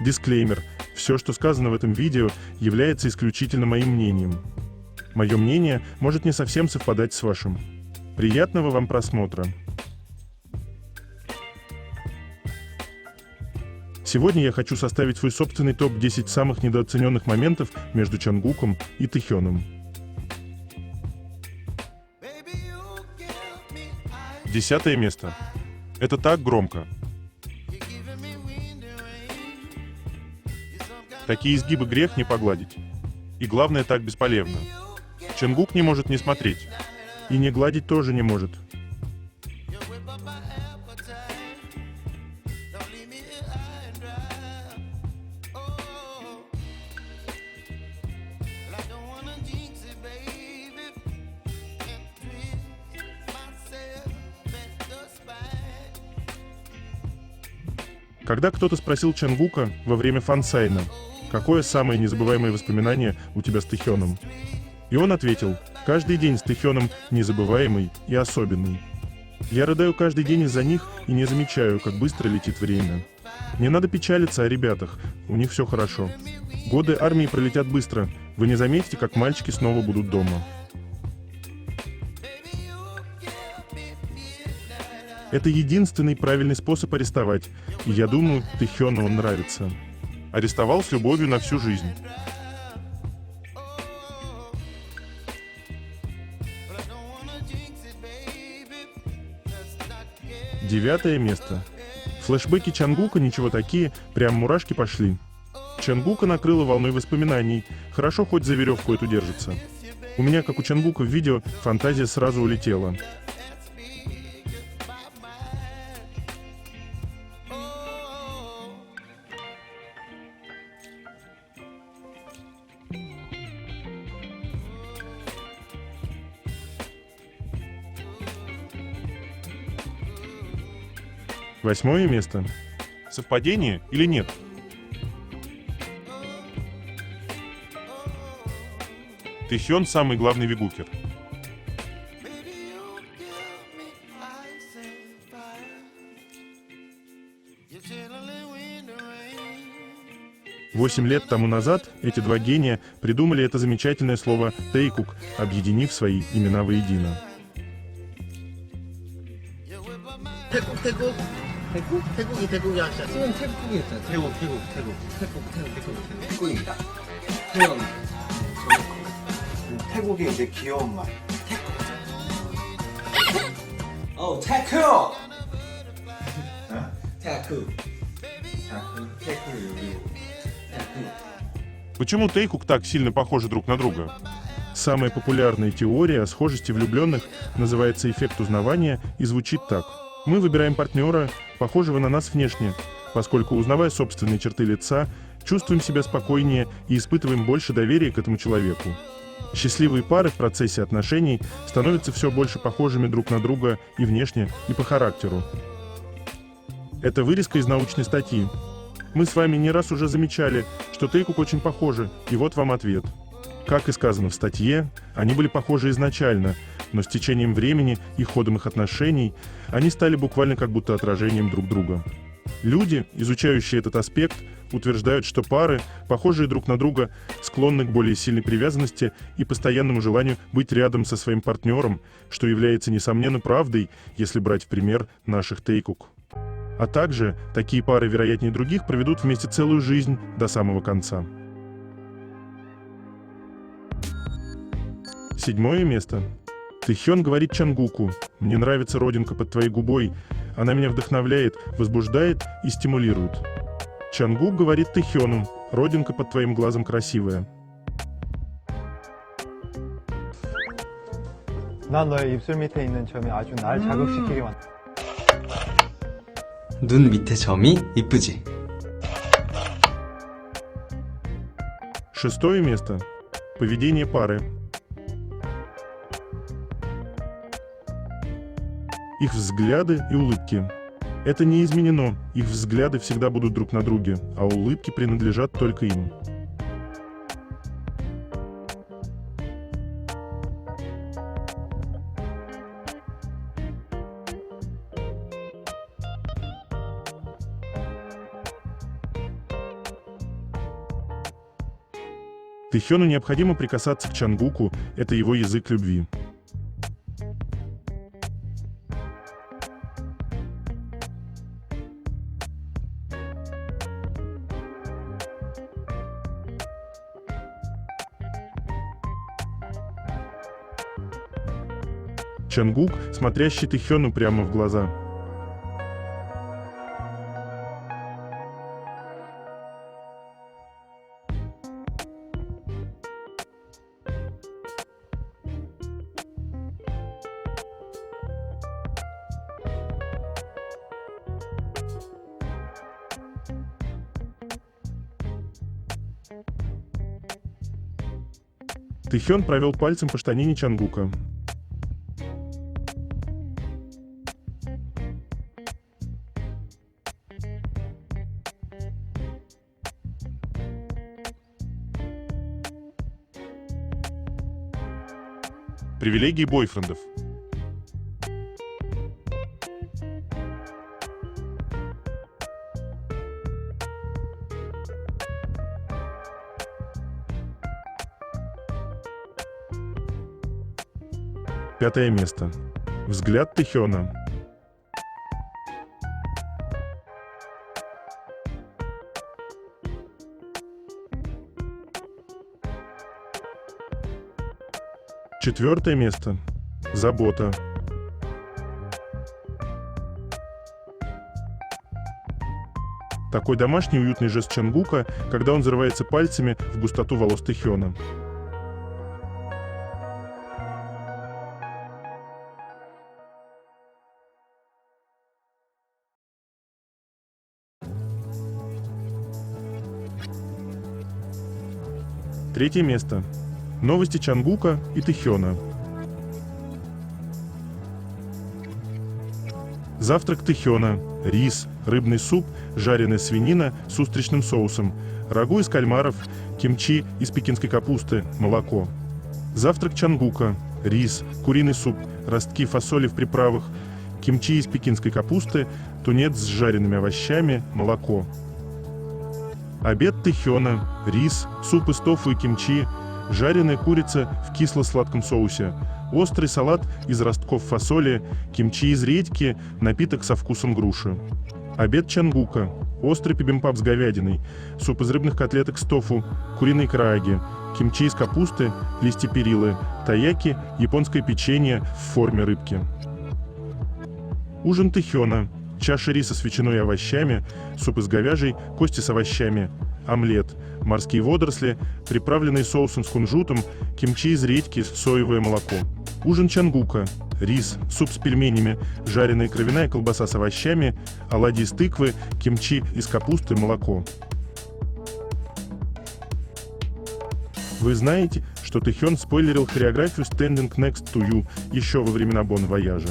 Дисклеймер. Все, что сказано в этом видео, является исключительно моим мнением. Мое мнение может не совсем совпадать с вашим. Приятного вам просмотра. Сегодня я хочу составить свой собственный топ-10 самых недооцененных моментов между Чонгуком и Тэхёном. 10 место. Это так громко. Такие изгибы грех не погладить. И главное, так бесполезно. Чонгук не может не смотреть. И не гладить тоже не может. Когда кто-то спросил Чонгука во время фансайна, какое самое незабываемое воспоминание у тебя с Тэхёном? И он ответил: каждый день с Тэхёном незабываемый и особенный. Я рыдаю каждый день из-за них и не замечаю, как быстро летит время. Не надо печалиться о ребятах, у них все хорошо. Годы армии пролетят быстро, вы не заметите, как мальчики снова будут дома. Это единственный правильный способ арестовать, и я думаю, Тэхёну он нравится. Арестовал с любовью на всю жизнь. Девятое место. Флэшбэки Чонгука ничего такие, прям мурашки пошли. Чонгука накрыла волной воспоминаний, хорошо хоть за веревку эту держится. У меня, как у Чонгука в видео, фантазия сразу улетела. Восьмое место. Совпадение или нет? Тэхён самый главный вегукер. Восемь лет тому назад эти два гения придумали это замечательное слово «тэйкук», объединив свои имена воедино. 태국이야. 지금 태국이었잖아. 태국입니다. 태연. 태국의 이제 귀여운 말. 태크. 태크. Почему тэйкук так сильно похожи друг на друга? Самая популярная теория о схожести влюбленных называется эффект узнавания и звучит так. Мы выбираем партнера, похожего на нас внешне, поскольку, узнавая собственные черты лица, чувствуем себя спокойнее и испытываем больше доверия к этому человеку. Счастливые пары в процессе отношений становятся все больше похожими друг на друга и внешне, и по характеру. Это вырезка из научной статьи. Мы с вами не раз уже замечали, что тэйкук очень похожи, и вот вам ответ. Как и сказано в статье, они были похожи изначально, но с течением времени и ходом их отношений они стали буквально как будто отражением друг друга. Люди, изучающие этот аспект, утверждают, что пары, похожие друг на друга, склонны к более сильной привязанности и постоянному желанию быть рядом со своим партнером, что является несомненно правдой, если брать в пример наших тэйкук. А также такие пары, вероятнее других, проведут вместе целую жизнь до самого конца. Седьмое место. Тэхён говорит Чонгуку: «Мне нравится родинка под твоей губой, она меня вдохновляет, возбуждает и стимулирует». Чонгук говорит Тэхёну: «Родинка под твоим глазом красивая». 난 너의 입술 밑에 있는 점이 아주 날 자극시키게 만들어. 눈 밑에 점이 이쁘지? Шестое место. Поведение пары. Их взгляды и улыбки. Это не изменено, их взгляды всегда будут друг на друге, а улыбки принадлежат только им. Тэхёну необходимо прикасаться к Чангуку, это его язык любви. Чангук, смотрящий Тэхёну прямо в глаза. Тэхён провел пальцем по штанине Чангука. Привилегии бойфрендов. Пятое место. Взгляд Тэхёна. Четвертое место. Забота. Такой домашний уютный жест Чангука, когда он зарывается пальцами в густоту волос Тэхёна. Третье место. Новости Чангука и Тэхёна. Завтрак Тэхёна. Рис, рыбный суп, жареная свинина с устричным соусом, рагу из кальмаров, кимчи из пекинской капусты, молоко. Завтрак Чангука. Рис, куриный суп, ростки фасоли в приправах, кимчи из пекинской капусты, тунец с жареными овощами, молоко. Обед Тэхёна. Рис, суп из тофу и кимчи, жареная курица в кисло-сладком соусе, острый салат из ростков фасоли, кимчи из редьки, напиток со вкусом груши. Обед Чангука. Острый бибимпап с говядиной, суп из рыбных котлеток с тофу, куриные карааги, кимчи из капусты, листья перилы, таяки, японское печенье в форме рыбки. Ужин Тэхёна. Чаша риса с ветчиной и овощами, суп из говяжьей, кости с овощами, омлет, морские водоросли, приправленные соусом с кунжутом, кимчи из редьки, соевое молоко. Ужин Чангука. Рис, суп с пельменями, жареная кровяная колбаса с овощами, оладьи из тыквы, кимчи из капусты, молоко. Вы знаете, что Тэхён спойлерил хореографию Standing Next to You еще во времена Бон Вояжа.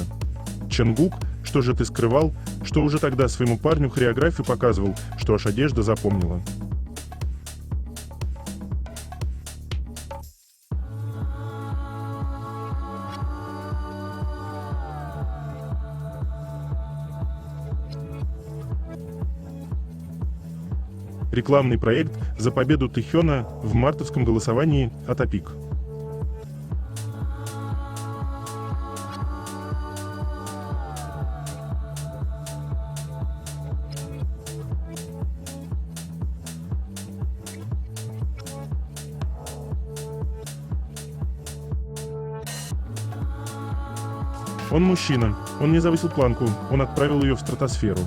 Чангук, что же ты скрывал, что уже тогда своему парню хореографию показывал, что аж одежда запомнила. Рекламный проект за победу Тэхёна в мартовском голосовании «Атопик». Он мужчина, он не завысил планку, он отправил ее в стратосферу.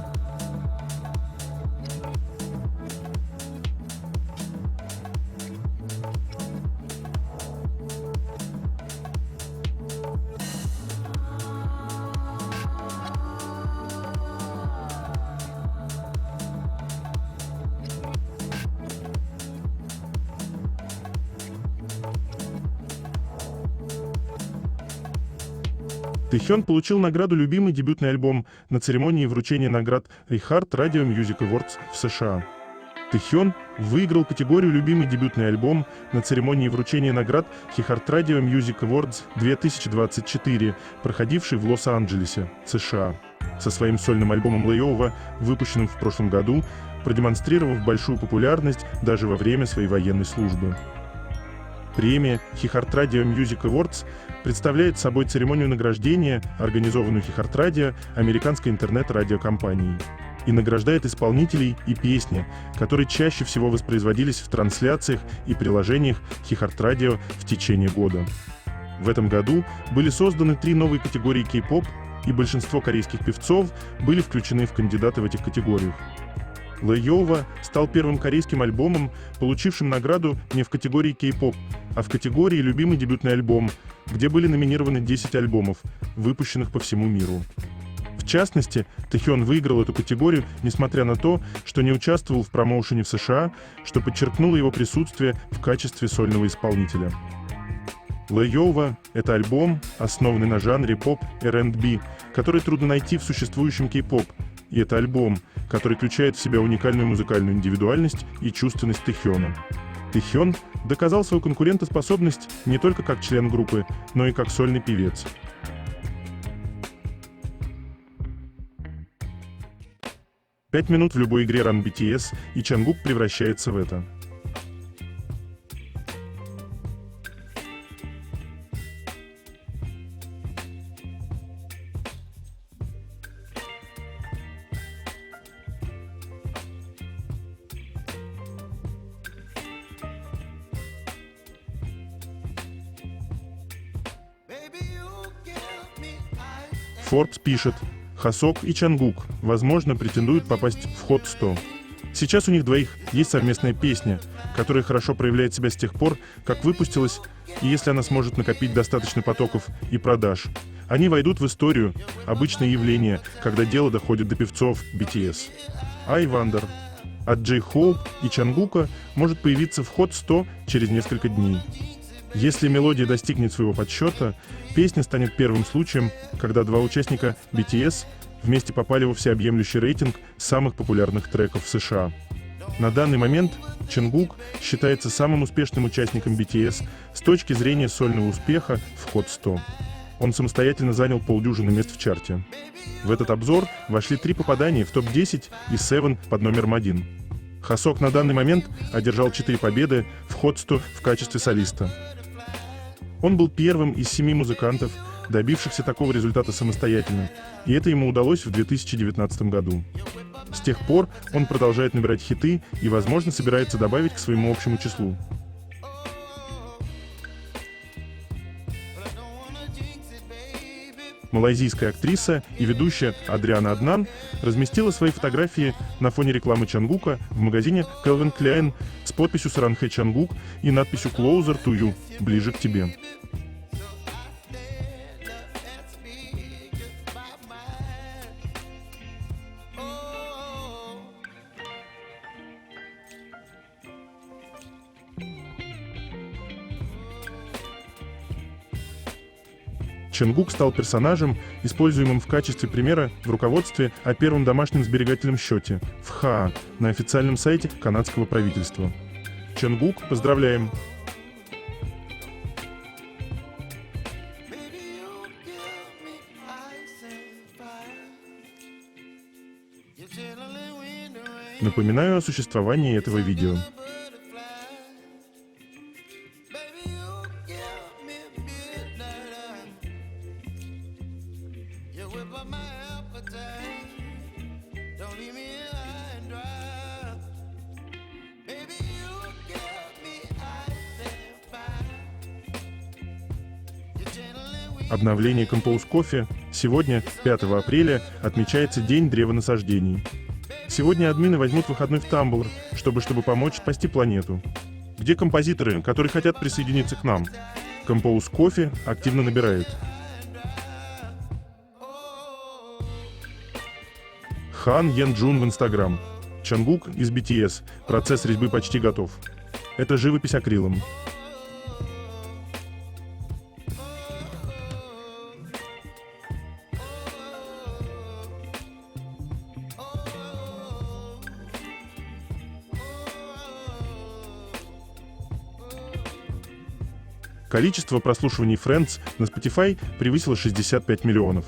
Тэхён получил награду «Любимый дебютный альбом» на церемонии вручения наград iHeart Radio Music Awards в США. Тэхён выиграл категорию «Любимый дебютный альбом» на церемонии вручения наград iHeart Radio Music Awards 2024, проходившей в Лос-Анджелесе, США. Со своим сольным альбомом Layover, выпущенным в прошлом году, продемонстрировав большую популярность даже во время своей военной службы. Премия Heart Radio Music Awards представляет собой церемонию награждения, организованную Heart Radio, американской интернет-радиокомпанией, и награждает исполнителей и песни, которые чаще всего воспроизводились в трансляциях и приложениях Heart Radio в течение года. В этом году были созданы 3 новые категории кей-поп, и большинство корейских певцов были включены в кандидаты в этих категориях. Лэйова стал первым корейским альбомом, получившим награду не в категории кей-поп, а в категории «Любимый дебютный альбом», где были номинированы 10 альбомов, выпущенных по всему миру. В частности, Тэхён выиграл эту категорию, несмотря на то, что не участвовал в промоушене в США, что подчеркнуло его присутствие в качестве сольного исполнителя. Лэйова — это альбом, основанный на жанре поп R&B, который трудно найти в существующем кей-поп, и это альбом, который включает в себя уникальную музыкальную индивидуальность и чувственность Тэхёна. Тэхён доказал свою конкурентоспособность не только как член группы, но и как сольный певец. Пять минут в любой игре Run BTS, и Чангук превращается в это. Forbes пишет: Хасок и Чангук, возможно, претендуют попасть в Hot 100. Сейчас у них двоих есть совместная песня, которая хорошо проявляет себя с тех пор, как выпустилась, и если она сможет накопить достаточно потоков и продаж, они войдут в историю, обычное явление, когда дело доходит до певцов BTS. I Wonder от J-Hope и Чангука может появиться в Hot 100 через несколько дней. Если мелодия достигнет своего подсчета, песня станет первым случаем, когда 2 участника BTS вместе попали во всеобъемлющий рейтинг самых популярных треков в США. На данный момент Чангук считается самым успешным участником BTS с точки зрения сольного успеха в Hot 100. Он самостоятельно занял полдюжины мест в чарте. В этот обзор вошли 3 попадания в топ-10 и Seven под номером 1. Хасок на данный момент одержал 4 победы в Hot 100 в качестве солиста. Он был первым из 7 музыкантов, добившихся такого результата самостоятельно, и это ему удалось в 2019 году. С тех пор он продолжает набирать хиты и, возможно, собирается добавить к своему общему числу. Малайзийская актриса и ведущая Адриана Аднан разместила свои фотографии на фоне рекламы Чангука в магазине Calvin Klein с подписью «Саранхэ Чангук» и надписью «Closer to you» — «Ближе к тебе». Чангук стал персонажем, используемым в качестве примера в руководстве о первом домашнем сберегательном счете в ХАА на официальном сайте канадского правительства. Чангук, поздравляем! Напоминаю о существовании этого видео. Обновление Compose Coffee. Сегодня, 5 апреля, отмечается День древонасаждений. Сегодня админы возьмут выходной в Tumblr, чтобы помочь спасти планету. Где композиторы, которые хотят присоединиться к нам? Compose Coffee активно набирает. Хан Янджун в Instagram. Чангук из BTS. Процесс резьбы почти готов. Это живопись акрилом. Количество прослушиваний Friends на Spotify превысило 65 миллионов.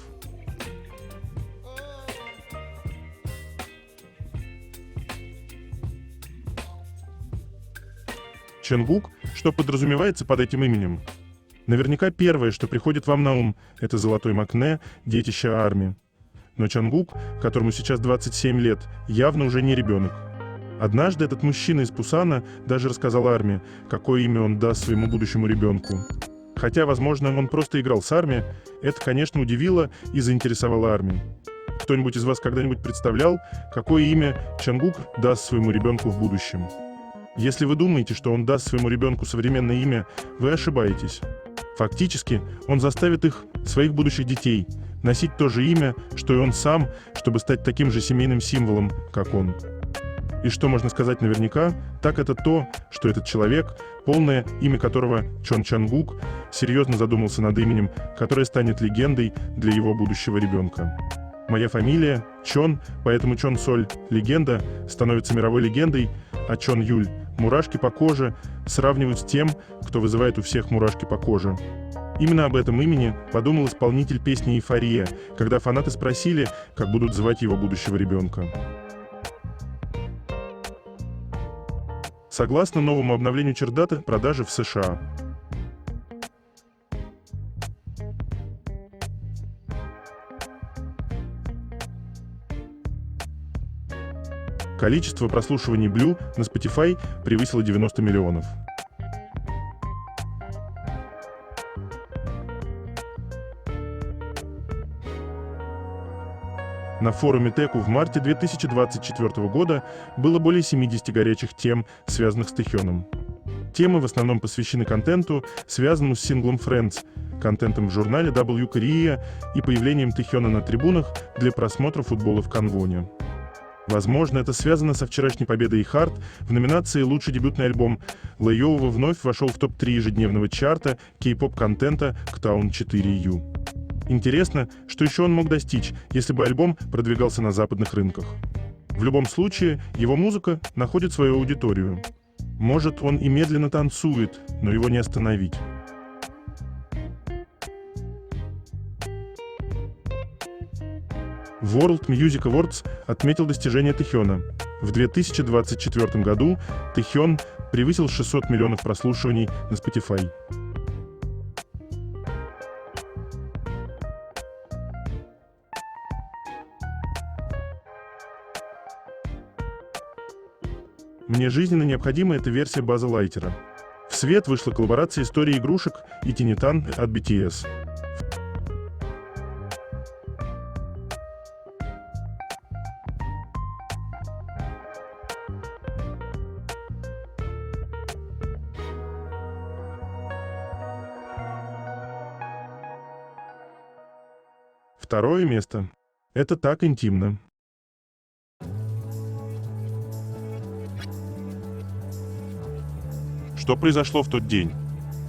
Чонгук, что подразумевается под этим именем? Наверняка первое, что приходит вам на ум, это золотой Макне, детище армии. Но Чонгук, которому сейчас 27 лет, явно уже не ребенок. Однажды этот мужчина из Пусана даже рассказал армии, какое имя он даст своему будущему ребенку. Хотя, возможно, он просто играл с армией, это, конечно, удивило и заинтересовало армию. Кто-нибудь из вас когда-нибудь представлял, какое имя Чонгук даст своему ребенку в будущем? Если вы думаете, что он даст своему ребенку современное имя, вы ошибаетесь. Фактически, он заставит их, своих будущих детей, носить то же имя, что и он сам, чтобы стать таким же семейным символом, как он. И что можно сказать наверняка, так это то, что этот человек, полное имя которого Чон Чонгук, серьезно задумался над именем, которое станет легендой для его будущего ребенка. Моя фамилия Чон, поэтому Чон Соль, легенда, становится мировой легендой, а Чон Юль, мурашки по коже, сравнивают с тем, кто вызывает у всех мурашки по коже. Именно об этом имени подумал исполнитель песни «Эйфория», когда фанаты спросили, как будут звать его будущего ребенка. Согласно новому обновлению Чердата, продажи в США. Количество прослушиваний Blue на Spotify превысило 90 миллионов. На форуме Теку в марте 2024 года было более 70 горячих тем, связанных с Тэхёном. Темы в основном посвящены контенту, связанному с синглом Friends, контентом в журнале W Korea и появлением Тэхёна на трибунах для просмотра футбола в Канвоне. Возможно, это связано со вчерашней победой Heart в номинации «Лучший дебютный альбом». Лэйоува вновь вошел в топ-3 ежедневного чарта кей-поп-контента Ktaun 4U. Интересно, что еще он мог достичь, если бы альбом продвигался на западных рынках. В любом случае, его музыка находит свою аудиторию. Может, он и медленно танцует, но его не остановить. World Music Awards отметил достижение Тэхёна. В 2024 году Тэхён превысил 600 миллионов прослушиваний на Spotify. Мне жизненно необходима эта версия База Лайтера. В свет вышла коллаборация истории игрушек и Тинитан от BTS. Второе место. Это так интимно. Что произошло в тот день?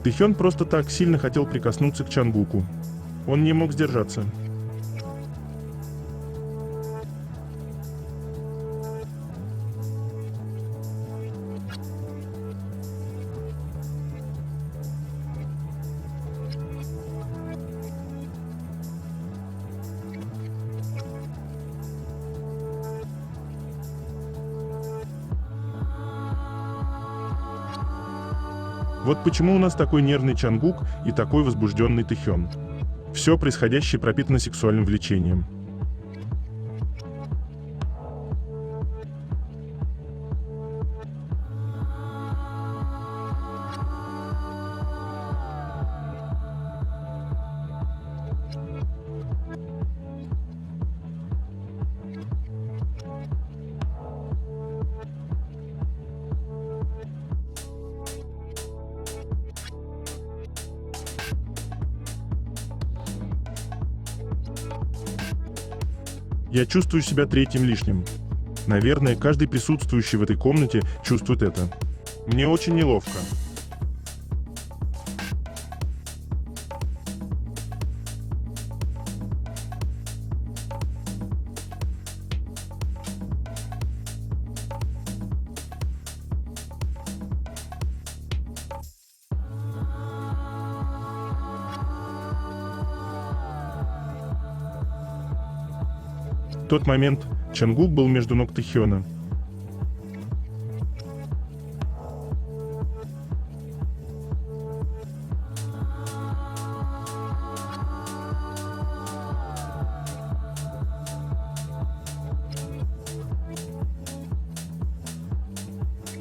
Тэхён просто так сильно хотел прикоснуться к Чонгуку. Он не мог сдержаться. Вот почему у нас такой нервный Чонгук и такой возбужденный Тэхён. Все происходящее пропитано сексуальным влечением. Я чувствую себя третьим лишним. Наверное, каждый присутствующий в этой комнате чувствует это. Мне очень неловко. В тот момент Чонгук был между ног Тэхёна.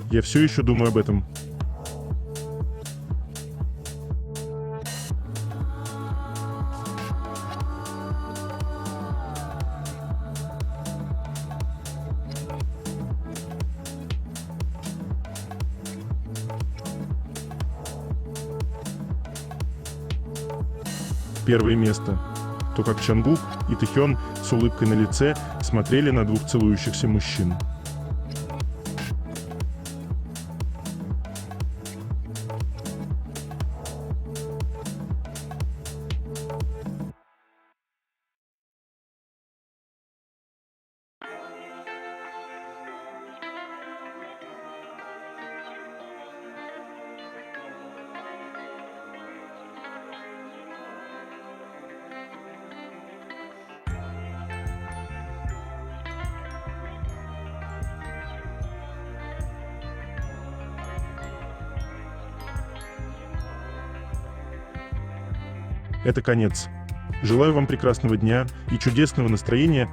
Я все еще думаю об этом. Первое место. То, как Чангук и Тэхён с улыбкой на лице смотрели на двух целующихся мужчин. Это конец. Желаю вам прекрасного дня и чудесного настроения